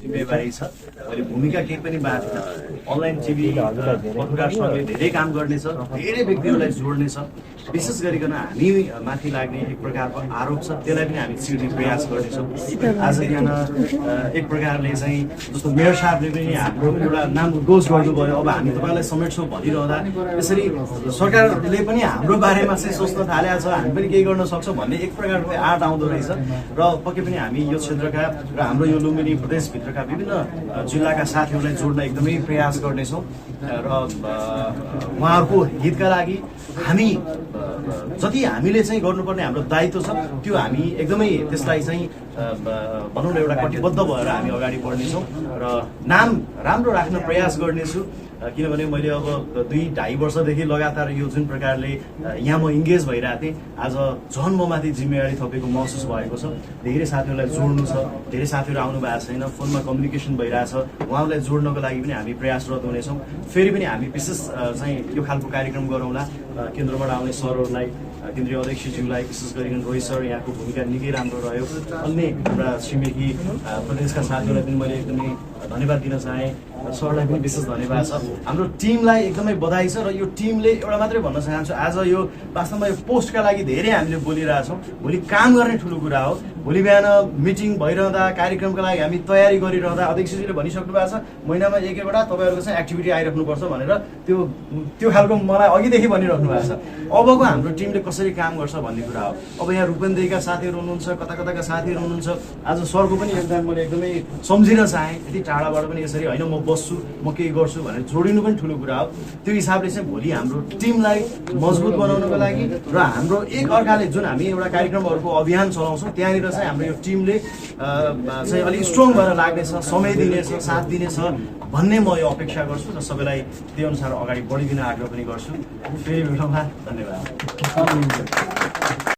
जिम्मेवारी छ। मैले भूमिका केही पनि बाँच्दैन। अनलाइन टिभी पत्रकार सङ्घले धेरै काम गर्नेछ, धेरै व्यक्तिहरूलाई जोड्नेछ। विशेष गरिकन हामी माथि लाग्ने एक प्रकारको आरोप छ, त्यसलाई पनि हामी चिर्ने प्रयास गर्नेछौँ। आज बिहान एक प्रकारले चाहिँ जस्तो मेयर साहबले पनि हाम्रो एउटा नाम उद्घोष गर्नुभयो, अब हामी तपाईँलाई समेट्छौँ भनिरहँदा यसरी सरकारले पनि हाम्रो बारेमा चाहिँ सोच्न थालेको छ, हामी पनि केही गर्न सक्छौँ भन्ने एक प्रकारको आँट आउँदो रहेछ। र पक्कै पनि हामी यो क्षेत्रका र हाम्रो यो लुम्बिनी प्रदेशभित्रका विभिन्न जिल्लाका साथीहरूलाई जोड्न एकदमै प्रयास गर्नेछौँ र उहाँहरूको हितका लागि हामी जति हामीले चाहिँ गर्नुपर्ने हाम्रो दायित्व छ त्यो हामी एकदमै त्यसलाई चाहिँ भनौँ न एउटा कटिबद्ध भएर हामी अगाडि बढ्नेछौँ र नाम राम्रो राख्न प्रयास गर्नेछु। किनभने मैले अब 2-2.5 वर्षदेखि लगातार यो जुन प्रकारले यहाँ म इङ्गेज भइरहेको थिएँ, आज झन् म माथि जिम्मेवारी थपेको महसुस भएको छ। धेरै साथीहरूलाई जोड्नु छ, धेरै साथीहरू आउनु भएको छैन, फोनमा कम्युनिकेसन भइरहेछ, उहाँहरूलाई जोड्नको लागि पनि हामी प्रयासरत हुनेछौँ। फेरि पनि हामी विशेष चाहिँ यो खालको कार्यक्रम गरौँला। केन्द्रबाट आउने सरहरूलाई, केन्द्रीय अध्यक्षज्यूलाई, विशेष गरिकन रोहित सर यहाँको भूमिका निकै राम्रो रह्यो। अन्य हाम्रा छिमेकी प्रदेशका साथीहरूलाई पनि मैले एकदमै धन्यवाद दिन चाहेँ। सरलाई पनि विशेष धन्यवाद छ। हाम्रो टिमलाई एकदमै बधाई छ र यो टिमले एउटा मात्रै भन्न चाहन्छु, आज यो वास्तवमा यो पोस्टका लागि धेरै हामीले बोलिरहेछौँ, भोलि काम गर्ने ठुलो कुरा हो। भोलि बिहान मिटिङ भइरहँदा, कार्यक्रमका लागि हामी तयारी गरिरहँदा अध्यक्षजीले भनिसक्नु भएको छ महिनामा एक-एकवटा तपाईँहरूको चाहिँ एक्टिभिटी आइराख्नुपर्छ भनेर त्यो खालको मलाई अघिदेखि भनिराख्नु भएको छ। अबको हाम्रो टिमले कसरी काम गर्छ भन्ने कुरा हो। अब यहाँ रूपन्देहीका साथीहरू हुनुहुन्छ, कता कताका साथीहरू हुनुहुन्छ, आज सरको पनि योगदान मैले एकदमै सम्झिन चाहेँ। यति टाढाबाट पनि यसरी होइन म बस्छु, म केही गर्छु भनेर जोडिनु पनि ठुलो कुरा हो। त्यो हिसाबले चाहिँ भोलि हाम्रो टिमलाई मजबुत बनाउनको लागि र हाम्रो एक अर्काले जुन हामी एउटा कार्यक्रमहरूको अभियान चलाउँछौँ त्यहाँनिर चाहिँ हाम्रो यो टिमले चाहिँ अलिक स्ट्रङ भएर लाग्नेछ, समय दिनेछ, साथ दिनेछ भन्ने म यो अपेक्षा गर्छु र सबैलाई त्यही अनुसार अगाडि बढिदिन आग्रह पनि गर्छु। फेरि भेटौँला, धन्यवाद।